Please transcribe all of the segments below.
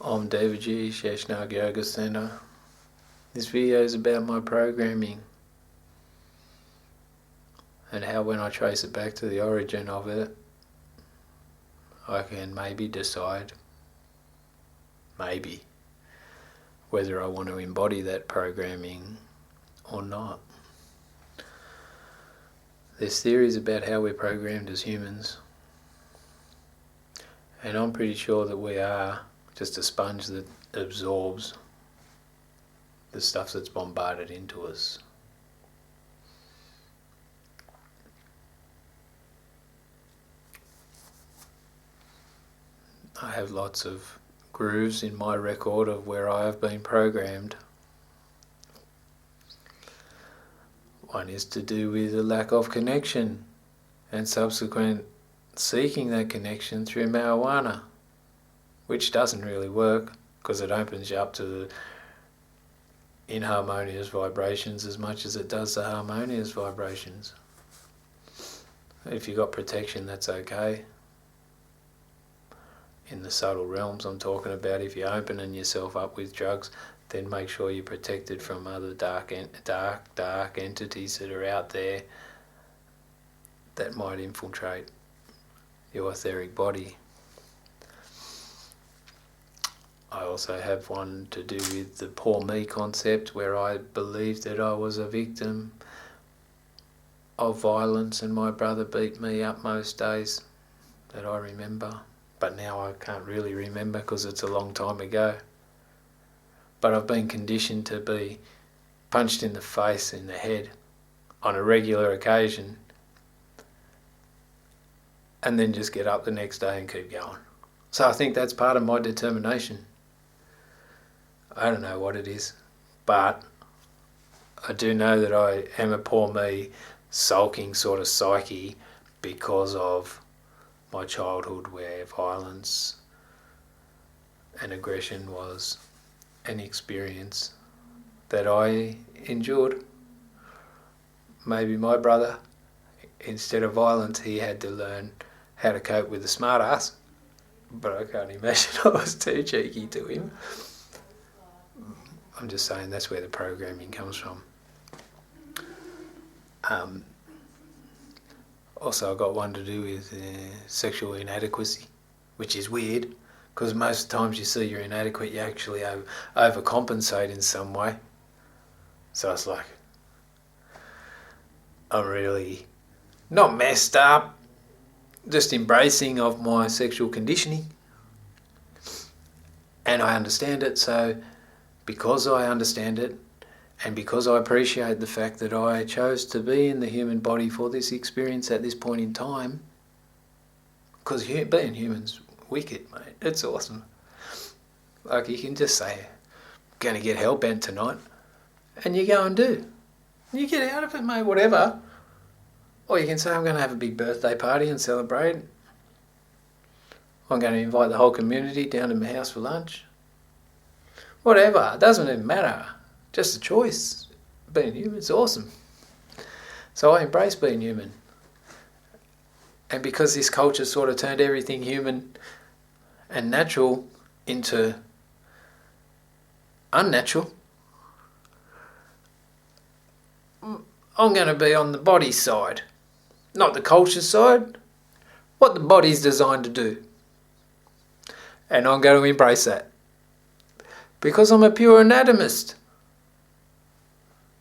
I'm Devaji Sheshnag Yoga Center. This video is about my programming and how when I trace it back to the origin of it, I can maybe decide, whether I want to embody that programming or not. There's theories about how we're programmed as humans, and I'm pretty sure that we are just a sponge that absorbs the stuff that's bombarded into us. I have lots of grooves in my record of where I have been programmed. One is to do with a lack of connection and subsequent seeking that connection through marijuana, which doesn't really work because it opens you up to the inharmonious vibrations as much as it does the harmonious vibrations. If you've got protection, that's okay. In the subtle realms I'm talking about, if you're opening yourself up with drugs, then make sure you're protected from other dark entities that are out there that might infiltrate your etheric body. I also have one to do with the poor me concept, where I believed that I was a victim of violence and my brother beat me up most days that I remember. But now I can't really remember because it's a long time ago. But I've been conditioned to be punched in the face, in the head, on a regular occasion, and then just get up the next day and keep going. So I think that's part of my determination. I don't know what it is, but I do know that I am a poor me, sulking sort of psyche because of my childhood, where violence and aggression was an experience that I endured. Maybe my brother, instead of violence, he had to learn how to cope with a smart ass, but I can't imagine I was too cheeky to him. I'm just saying that's where the programming comes from. Also, I've got one to do with sexual inadequacy, which is weird, because most of the times you see you're inadequate, you actually overcompensate in some way. So it's like, I'm really not messed up, just embracing of my sexual conditioning. And I understand it, so because I understand it, and because I appreciate the fact that I chose to be in the human body for this experience at this point in time, because being human's wicked, mate. It's awesome. Like, you can just say, I'm going to get hell-bent tonight, and you go and do. You get out of it, mate, whatever. Or you can say, I'm going to have a big birthday party and celebrate. I'm going to invite the whole community down to my house for lunch. Whatever, it doesn't even matter. Just a choice. Being human is awesome. So I embrace being human. And because this culture sort of turned everything human and natural into unnatural, I'm going to be on the body side, not the culture side, what the body's designed to do. And I'm going to embrace that. Because I'm a pure anatomist.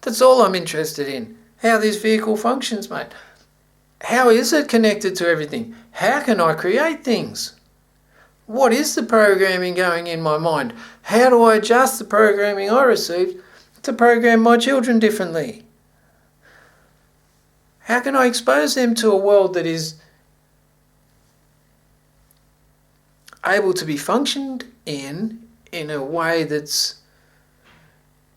That's all I'm interested in. How this vehicle functions, mate. How is it connected to everything? How can I create things? What is the programming going in my mind? How do I adjust the programming I received to program my children differently? How can I expose them to a world that is able to be functioned in a way that's,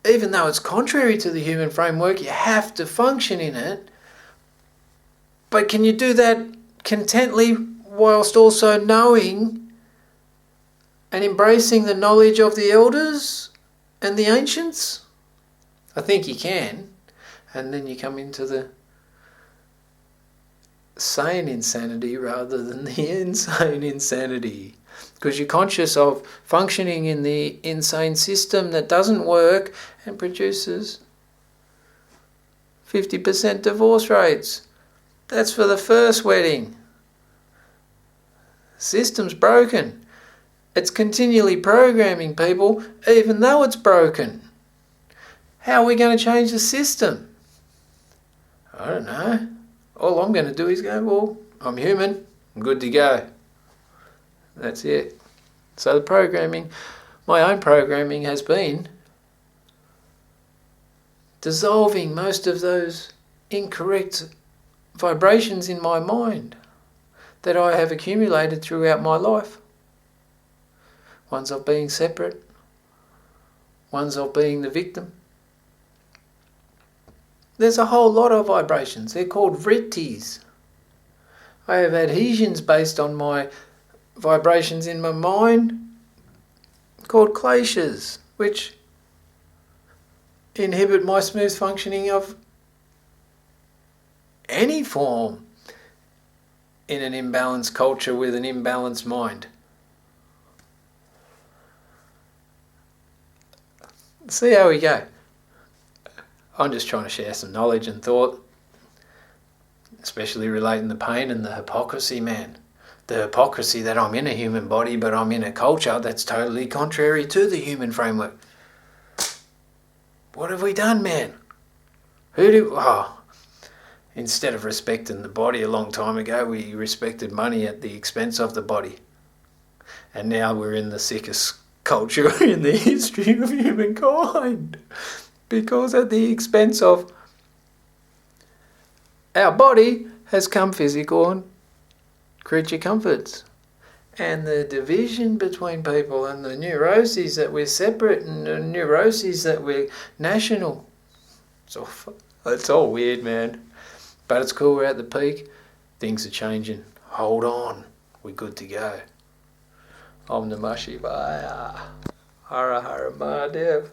even though it's contrary to the human framework, you have to function in it. But can you do that contently whilst also knowing and embracing the knowledge of the elders and the ancients? I think you can. And then you come into the sane insanity rather than the insane insanity. Because you're conscious of functioning in the insane system that doesn't work and produces 50% divorce rates. That's for the first wedding. System's broken. It's continually programming people even though it's broken. How are we going to change the system? I don't know. All I'm going to do is go, well, I'm human, I'm good to go. That's it. So the programming, my own programming has been dissolving most of those incorrect vibrations in my mind that I have accumulated throughout my life. Ones of being separate, ones of being the victim. There's a whole lot of vibrations. They're called vrittis. I have adhesions based on my vibrations in my mind called kleshas, which inhibit my smooth functioning of any form in an imbalanced culture with an imbalanced mind. See how we go. I'm just trying to share some knowledge and thought, especially relating the pain and the hypocrisy, man. The hypocrisy that I'm in a human body, but I'm in a culture that's totally contrary to the human framework. What have we done, man? Instead of respecting the body a long time ago, we respected money at the expense of the body. And now we're in the sickest culture in the history of humankind. Because at the expense of our body has come physical and creature comforts. And the division between people and the neuroses that we're separate and the neuroses that we're national. It's all weird, man. But it's cool, we're at the peak. Things are changing. Hold on. We're good to go. Om Namah Shivaya. Hara Hara Mahadev.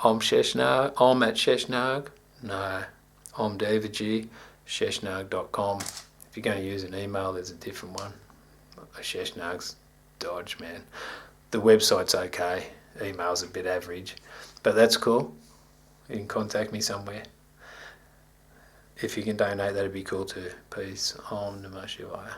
Om Sheshnag. Om at Sheshnag. No. Om Devaji. Sheshnag.com. If you're going to use an email, there's a different one. Sheshnag's dodge, man. The website's okay. Email's a bit average. But that's cool. You can contact me somewhere. If you can donate, that'd be cool too. Peace. Om Namah Shivaya.